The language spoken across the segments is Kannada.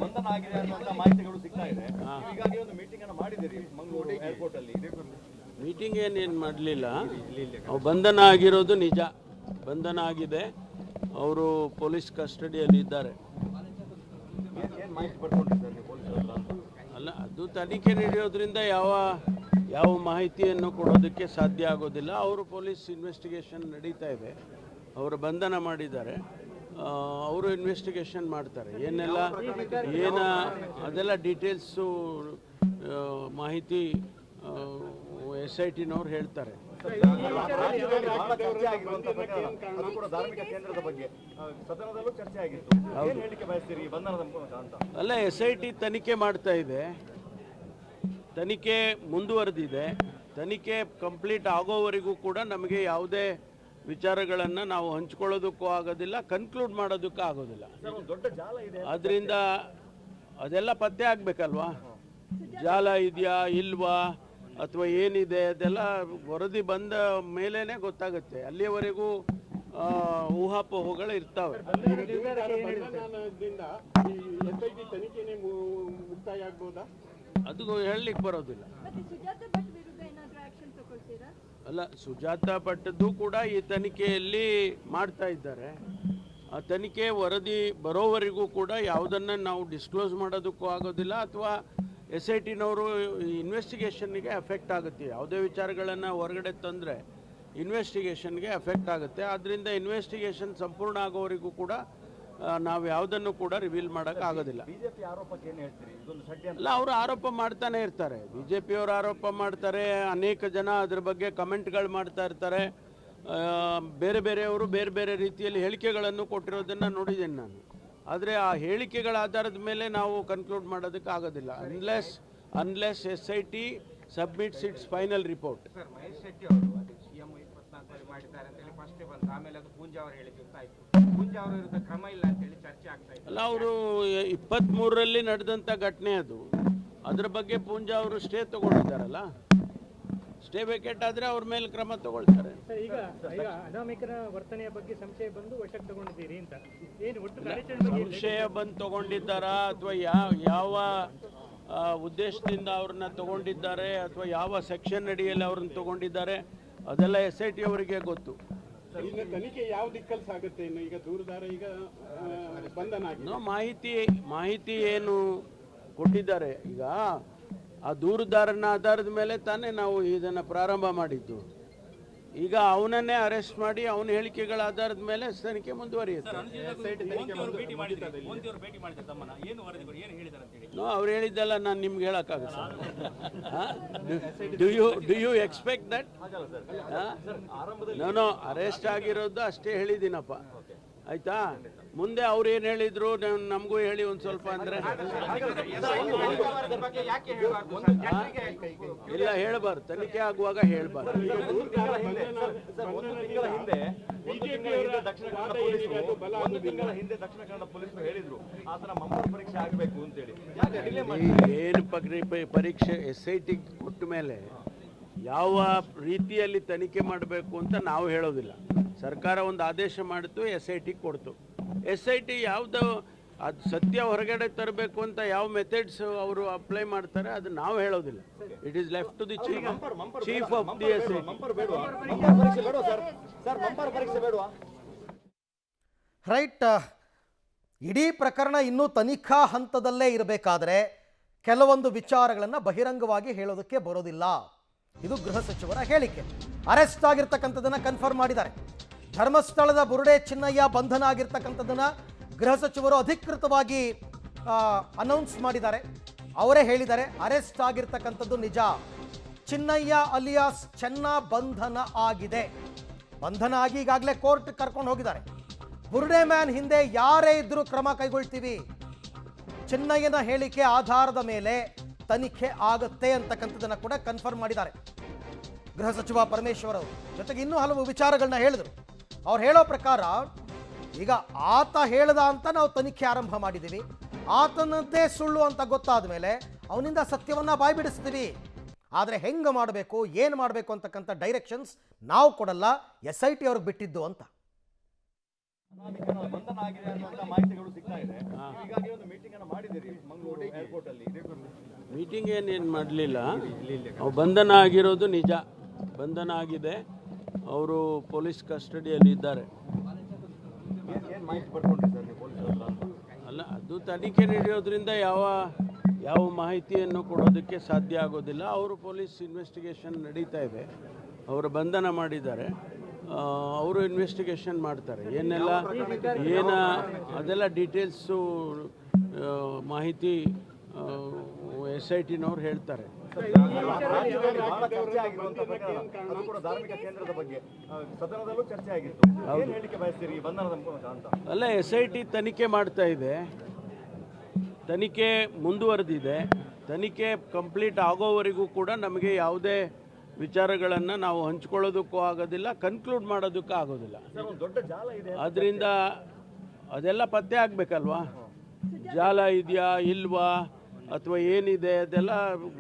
ಬಂಧನ ಆಗಿದೆ ಅನ್ನುವಂತ ಮಾಹಿತಿಗಳು ಸಿಗ್ತಾ ಇದೆ. ಹೀಗಾಗಿ ಒಂದು ಮೀಟಿಂಗ್ ಅನ್ನು ಮಾಡಿದಿರಿ ಮಂಗಳೂರು ಏರ್ಪೋರ್ಟ್ ಅಲ್ಲಿ. ಮೀಟಿಂಗ್ ಏನೇನು ಮಾಡಲಿಲ್ಲ. ಬಂಧನ ಆಗಿರೋದು ನಿಜ, ಬಂಧನ ಆಗಿದೆ. ಅವರು ಪೊಲೀಸ್ ಕಸ್ಟಡಿಯಲ್ಲಿ ಇದ್ದಾರೆ. ಅಲ್ಲ, ಅದು ತನಿಖೆ ನಡೆಯೋದ್ರಿಂದ ಯಾವ ಮಾಹಿತಿಯನ್ನು ಕೊಡೋದಕ್ಕೆ ಸಾಧ್ಯ ಆಗೋದಿಲ್ಲ. ಅವರು ಪೊಲೀಸ್ ಇನ್ವೆಸ್ಟಿಗೇಷನ್ ನಡೀತಾ ಇದೆ. ಅವರು ಬಂಧನ ಮಾಡಿದ್ದಾರೆ, ಅವರು ಇನ್ವೆಸ್ಟಿಗೇಷನ್ ಮಾಡ್ತಾರೆ. ಅದೆಲ್ಲ ಡೀಟೇಲ್ಸು ಮಾಹಿತಿ SITನವ್ರು ಹೇಳ್ತಾರೆ. ಅಲ್ಲ, SIT ತನಿಖೆ ಮಾಡ್ತಾ ಇದೆ, ತನಿಖೆ ಮುಂದುವರೆದಿದೆ. ತನಿಖೆ ಕಂಪ್ಲೀಟ್ ಆಗೋವರೆಗೂ ಕೂಡ ನಮಗೆ ಯಾವುದೇ ವಿಚಾರಗಳನ್ನು ನಾವು ಹಂಚ್ಕೊಳ್ಳೋದಕ್ಕೂ ಆಗೋದಿಲ್ಲ, ಕನ್ಕ್ಲೂಡ್ ಮಾಡೋದಕ್ಕೂ ಆಗೋದಿಲ್ಲ. ಅದರಿಂದ ಅದೆಲ್ಲ ಪತ್ತೆ ಆಗಬೇಕಲ್ವಾ, ಜಾಲ ಇದೆಯಾ ಇಲ್ವಾ ಅಥವಾ ಏನಿದೆ ಅದೆಲ್ಲ ವರದಿ ಬಂದ ಮೇಲೇ ಗೊತ್ತಾಗುತ್ತೆ. ಅಲ್ಲಿಯವರೆಗೂ ಊಹಾಪೋಹಗಳು ಇರ್ತಾವೆ. ಅದು ಹೇಳಲಿಕ್ಕೆ ಬರೋದಿಲ್ಲ. ಅಲ್ಲ, ಸುಜಾತ ಭಟ್ದು ಕೂಡ ಈ ತನಿಖೆಯಲ್ಲಿ ಮಾಡ್ತಾ ಇದ್ದಾರೆ. ಆ ತನಿಖೆ ವರದಿ ಬರೋವರೆಗೂ ಕೂಡ ಯಾವುದನ್ನು ನಾವು ಡಿಸ್ಕ್ಲೋಸ್ ಮಾಡೋದಕ್ಕೂ ಆಗೋದಿಲ್ಲ, ಅಥವಾ SITನವರು ಇನ್ವೆಸ್ಟಿಗೇಷನ್ಗೆ ಎಫೆಕ್ಟ್ ಆಗುತ್ತೆ. ಯಾವುದೇ ವಿಚಾರಗಳನ್ನು ಹೊರಗಡೆ ತಂದರೆ ಇನ್ವೆಸ್ಟಿಗೇಷನ್ಗೆ ಎಫೆಕ್ಟ್ ಆಗುತ್ತೆ. ಆದ್ದರಿಂದ ಇನ್ವೆಸ್ಟಿಗೇಷನ್ ಸಂಪೂರ್ಣ ಆಗೋವರೆಗೂ ಕೂಡ ನಾವು ಯಾವುದನ್ನು ಕೂಡ ರಿವೀಲ್ ಮಾಡೋಕ್ಕಾಗೋದಿಲ್ಲ. ಅಲ್ಲ, ಅವರು ಆರೋಪ ಮಾಡ್ತಾನೆ ಇರ್ತಾರೆ. BJPಯವರು ಆರೋಪ ಮಾಡ್ತಾರೆ, ಅನೇಕ ಜನ ಅದ್ರ ಬಗ್ಗೆ ಕಮೆಂಟ್ಗಳು ಮಾಡ್ತಾ ಇರ್ತಾರೆ. ಬೇರೆ ಬೇರೆಯವರು ಬೇರೆ ಬೇರೆ ರೀತಿಯಲ್ಲಿ ಹೇಳಿಕೆಗಳನ್ನು ಕೊಟ್ಟಿರೋದನ್ನು ನೋಡಿದ್ದೇನೆ ನಾನು. ಆದರೆ ಆ ಹೇಳಿಕೆಗಳ ಆಧಾರದ ಮೇಲೆ ನಾವು ಕನ್ಕ್ಲೂಡ್ ಮಾಡೋದಕ್ಕೆ ಆಗೋದಿಲ್ಲ unless SIT submits it's final report. ಅಲ್ಲ, ಅವರು 23ರಲ್ಲಿ ನಡೆದಂಥ ಘಟನೆ ಅದು. ಅದರ ಬಗ್ಗೆ ಪೂಂಜಾ ಅವರು ಸ್ಟೇ ತಗೊಂಡಿದ್ದಾರಲ್ಲ, ಸ್ಟೇ ವೇಕೇಟ್ ಆದರೆ ಅವ್ರ ಮೇಲೆ ಕ್ರಮ ತಗೊಳ್ತಾರೆ. ಈಗ ಅನಾಮಿಕರ ವರ್ತನೆಯ ಬಗ್ಗೆ ಸಂಶಯ ಬಂದು ವಶಕ್ಕೆ ತಗೊಂಡಿದ್ದೀರಿ ಅಂತ ಏನು ಒಟ್ಟು ಸಂಶಯ ಬಂದು ತಗೊಂಡಿದ್ದಾರಾ ಅಥವಾ ಯಾವ ಉದ್ದೇಶದಿಂದ ಅವ್ರನ್ನ ತಗೊಂಡಿದ್ದಾರೆ ಅಥವಾ ಯಾವ ಸೆಕ್ಷನ್ ಅಡಿಯಲ್ಲಿ ಅವ್ರನ್ನ ತಗೊಂಡಿದ್ದಾರೆ ಅದೆಲ್ಲ SIT ಅವರಿಗೆ ಗೊತ್ತು. ತನಿಖೆ ಯಾವ ದಿಕ್ಕಲ್ಲಿ ಸಾಗುತ್ತೆ? ಇನ್ನು ಈಗ ದೂರದಾರ ಈಗ ಬಂಧನ ಮಾಹಿತಿ ಏನು ಕೊಟ್ಟಿದ್ದಾರೆ, ಈಗ ಆ ದೂರುದಾರನ ಆಧಾರದ ಮೇಲೆ ತಾನೇ ನಾವು ಇದನ್ನು ಪ್ರಾರಂಭ ಮಾಡಿದ್ದು. ಈಗ ಅವನನ್ನೇ ಅರೆಸ್ಟ್ ಮಾಡಿ ಅವನ ಹೇಳಿಕೆಗಳ ಆಧಾರದ ಮೇಲೆ ತನಿಖೆ ಮುಂದುವರಿಯುತ್ತೆ. ಅವ್ರು ಹೇಳಿದ್ದೆಲ್ಲ ನಾನು ನಿಮ್ಗೆ ಹೇಳಕ್ಕಾಗುತ್ತೆ. Do you expect that? ನಾನು ಅರೆಸ್ಟ್ ಆಗಿರೋದು ಅಷ್ಟೇ ಹೇಳಿದ್ದೀನಪ್ಪ, ಆಯ್ತಾ? ಮುಂದೆ ಅವ್ರು ಏನು ಹೇಳಿದ್ರು ನಮಗೂ ಹೇಳಿ ಒಂದು ಸ್ವಲ್ಪ. ಅಂದರೆ ಇಲ್ಲ, ಹೇಳಬಾರ್ದು, ತನಿಖೆ ಆಗುವಾಗ ಹೇಳಬಾರ್ದು. ದಕ್ಷಿಣ ಕನ್ನಡ ಪೊಲೀಸರು ಹೇಳಿದ್ರು ಆತನ ಮಂಪರ್ ಪರೀಕ್ಷೆ ಆಗಬೇಕು ಅಂತೇಳಿ. ಏನು ಪರೀಕ್ಷೆ SIT ಕೊಟ್ಟ ಮೇಲೆ ಯಾವ ರೀತಿಯಲ್ಲಿ ತನಿಖೆ ಮಾಡಬೇಕು ಅಂತ ನಾವು ಹೇಳೋದಿಲ್ಲ. ಸರ್ಕಾರ ಒಂದು ಆದೇಶ ಮಾಡಿತು, SIT ಕೊಡ್ತು. SIT ಯಾವುದು ಅದು ಸತ್ಯ ಹೊರಗಡೆ ತರಬೇಕು ಅಂತ ಯಾವ ಮೆಥಡ್ಸ್ ಅವರು ಅಪ್ಲೈ ಮಾಡ್ತಾರೆ ಅದು ನಾವು ಹೇಳೋದಿಲ್ಲ. It is left to the chief of the SIT. Right. ಇಡೀ ಪ್ರಕರಣ ಇನ್ನೂ ತನಿಖಾ ಹಂತದಲ್ಲೇ ಇರಬೇಕಾದ್ರೆ ಕೆಲವೊಂದು ವಿಚಾರಗಳನ್ನು ಬಹಿರಂಗವಾಗಿ ಹೇಳೋದಕ್ಕೆ ಬರೋದಿಲ್ಲ. ಇದು ಗೃಹ ಸಚಿವರ ಹೇಳಿಕೆ. ಅರೆಸ್ಟ್ ಆಗಿರ್ತಕ್ಕಂಥದ್ದನ್ನು ಕನ್ಫರ್ಮ್ ಮಾಡಿದ್ದಾರೆ. ಧರ್ಮಸ್ಥಳದ ಬುರುಡೆ ಚಿನ್ನಯ್ಯ ಬಂಧನ ಆಗಿರ್ತಕ್ಕಂಥದ್ದನ್ನು ಗೃಹ ಸಚಿವರು ಅಧಿಕೃತವಾಗಿ ಅನೌನ್ಸ್ ಮಾಡಿದ್ದಾರೆ. ಅವರೇ ಹೇಳಿದ್ದಾರೆ ಅರೆಸ್ಟ್ ಆಗಿರ್ತಕ್ಕಂಥದ್ದು ನಿಜ. ಚಿನ್ನಯ್ಯ ಅಲಿಯಾಸ್ ಚೆನ್ನ ಬಂಧನ ಆಗಿದೆ. ಬಂಧನ ಆಗಿ ಈಗಾಗಲೇ ಕೋರ್ಟ್ ಕರ್ಕೊಂಡು ಹೋಗಿದ್ದಾರೆ. ಬುರುಡೆ ಮ್ಯಾನ್ ಹಿಂದೆ ಯಾರೇ ಇದ್ರೂ ಕ್ರಮ ಕೈಗೊಳ್ತೀವಿ. ಚಿನ್ನಯ್ಯನ ಹೇಳಿಕೆ ಆಧಾರದ ಮೇಲೆ ತನಿಖೆ ಆಗುತ್ತೆ ಅಂತಕ್ಕಂಥದ್ದನ್ನು ಕೂಡ ಕನ್ಫರ್ಮ್ ಮಾಡಿದ್ದಾರೆ ಗೃಹ ಸಚಿವ ಪರಮೇಶ್ವರ್ ಅವರು. ಜೊತೆಗೆ ಇನ್ನೂ ಹಲವು ವಿಚಾರಗಳನ್ನ ಹೇಳಿದರು. ಅವ್ರು ಹೇಳೋ ಪ್ರಕಾರ ಈಗ ಆತ ಹೇಳ್ದ ಅಂತ ನಾವು ತನಿಖೆ ಆರಂಭ ಮಾಡಿದ್ದೀವಿ. ಆತನದ್ದೇ ಸುಳ್ಳು ಅಂತ ಗೊತ್ತಾದ ಮೇಲೆ ಅವನಿಂದ ಸತ್ಯವನ್ನು ಬಾಯ್ಬಿಡಿಸ್ತೀವಿ. ಆದರೆ ಹೆಂಗೆ ಮಾಡಬೇಕು, ಏನು ಮಾಡಬೇಕು ಅಂತಕ್ಕಂಥ ಡೈರೆಕ್ಷನ್ಸ್ ನಾವು ಕೊಡಲ್ಲ, SIT ಅವ್ರಿಗೆ ಬಿಟ್ಟಿದ್ದು ಅಂತ. ಬಂಧನ ಆಗಿದೆ ಅನ್ನುವಂತ ಮಾಹಿತಿಗಳು ಸಿಗ್ತಾ ಇದೆ. ಹೀಗಾಗಿ ಒಂದು ಮೀಟಿಂಗ್ ಅನ್ನು ಮಾಡಿದ್ದೀರಿ ಮಂಗಳೂರು ಏರ್ಪೋರ್ಟ್ ಅಲ್ಲಿ. ಮೀಟಿಂಗ್ ಏನೇನು ಮಾಡಲಿಲ್ಲ. ಬಂಧನ ಆಗಿರೋದು ನಿಜ, ಬಂಧನ ಆಗಿದೆ. ಅವರು ಪೊಲೀಸ್ ಕಸ್ಟಡಿಯಲ್ಲಿ ಇದ್ದಾರೆ. ಏನ್ ಮಾಹಿತಿ ಪಡ್ಕೊಂಡ್ರಿ ಸರ್ ನೀವು ಪೊಲೀಸರ ಹತ್ರ ಅಂತ? ಅಲ್ಲ, ಅದು ತನಿಖೆ ನಡೆಯೋದ್ರಿಂದ ಯಾವ ಮಾಹಿತಿಯನ್ನು ಕೊಡೋದಕ್ಕೆ ಸಾಧ್ಯ ಆಗೋದಿಲ್ಲ. ಅವರು ಪೊಲೀಸ್ ಇನ್ವೆಸ್ಟಿಗೇಷನ್ ನಡೀತಾ ಇದೆ, ಅವರು ಬಂಧನ ಮಾಡಿದ್ದಾರೆ, ಅವರು ಇನ್ವೆಸ್ಟಿಗೇಷನ್ ಮಾಡ್ತಾರೆ. ಅದೆಲ್ಲ ಡೀಟೇಲ್ಸು ಮಾಹಿತಿ SITನವ್ರು ಹೇಳ್ತಾರೆ. ಬಹಳ ಚರ್ಚೆ ಆಗಿರುವಂತ ಪ್ರಕರಣ, ಅದು ಕೂಡ ಧಾರ್ಮಿಕ ಕೇಂದ್ರದ ಬಗ್ಗೆ ಸದನದಲ್ಲೂ ಚರ್ಚೆ ಆಗಿತ್ತು. ಏನ್ ಹೇಳಿಕೆ ಬಯಸ್ತೀರಿ ಈ ಬಂಧನದ ಮೂಲಕ ಅಂತ? ಅಲ್ಲ, SIT ತನಿಖೆ ಮಾಡ್ತಾ ಇದೆ, ತನಿಖೆ ಮುಂದುವರೆದಿದೆ. ತನಿಖೆ ಕಂಪ್ಲೀಟ್ ಆಗೋವರೆಗೂ ಕೂಡ ನಮಗೆ ಯಾವುದೇ ವಿಚಾರಗಳನ್ನು ನಾವು ಹಂಚ್ಕೊಳ್ಳೋದಕ್ಕೂ ಆಗೋದಿಲ್ಲ, ಕನ್ಕ್ಲೂಡ್ ಮಾಡೋದಕ್ಕೂ ಆಗೋದಿಲ್ಲ. ದೊಡ್ಡ ಜಾಲ ಇದೆ, ಅದರಿಂದ ಅದೆಲ್ಲ ಪತ್ತೆ ಆಗಬೇಕಲ್ವಾ, ಜಾಲ ಇದೆಯಾ ಇಲ್ವಾ ಅಥವಾ ಏನಿದೆ ಅದೆಲ್ಲ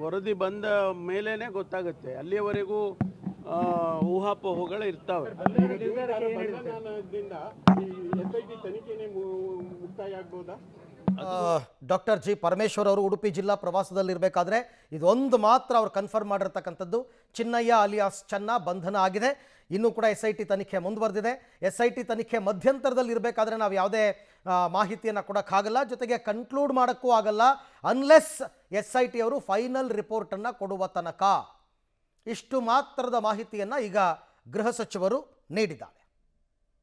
ವರದಿ ಬಂದ ಮೇಲೇ ಗೊತ್ತಾಗುತ್ತೆ. ಅಲ್ಲಿಯವರೆಗೂ ಊಹಾಪೋಹಗಳು ಇರ್ತಾವೆ. ಬಂಧನದಿಂದ ಈ SIT ತನಿಖೆನೇ ಮುಕ್ತಾಯ ಆಗ್ಬೋದಾ? ಡಾಕ್ಟರ್ ಜಿ ಪರಮೇಶ್ವರ್ ಅವರು ಉಡುಪಿ ಜಿಲ್ಲಾ ಪ್ರವಾಸದಲ್ಲಿರಬೇಕಾದ್ರೆ ಇದೊಂದು ಮಾತ್ರ ಅವ್ರು ಕನ್ಫರ್ಮ್ ಮಾಡಿರ್ತಕ್ಕಂಥದ್ದು, ಚಿನ್ನಯ್ಯ ಅಲಿಯಾಸ್ ಚೆನ್ನ ಬಂಧನ ಆಗಿದೆ. ಇನ್ನೂ ಕೂಡ SIT ತನಿಖೆ ಮುಂದುವರೆದಿದೆ. SIT ತನಿಖೆ ಮಧ್ಯಂತರದಲ್ಲಿ ಇರಬೇಕಾದ್ರೆ ನಾವು ಯಾವುದೇ ಮಾಹಿತಿಯನ್ನು ಕೊಡೋಕ್ಕಾಗಲ್ಲ, ಜೊತೆಗೆ ಕನ್ಕ್ಲೂಡ್ ಮಾಡೋಕ್ಕೂ ಆಗಲ್ಲ ಅನ್ಲೆಸ್ SIT ಅವರು ಫೈನಲ್ ರಿಪೋರ್ಟನ್ನು ಕೊಡುವ ತನಕ. ಇಷ್ಟು ಮಾತ್ರದ ಮಾಹಿತಿಯನ್ನು ಈಗ ಗೃಹ ಸಚಿವರು ನೀಡಿದ್ದಾರೆ.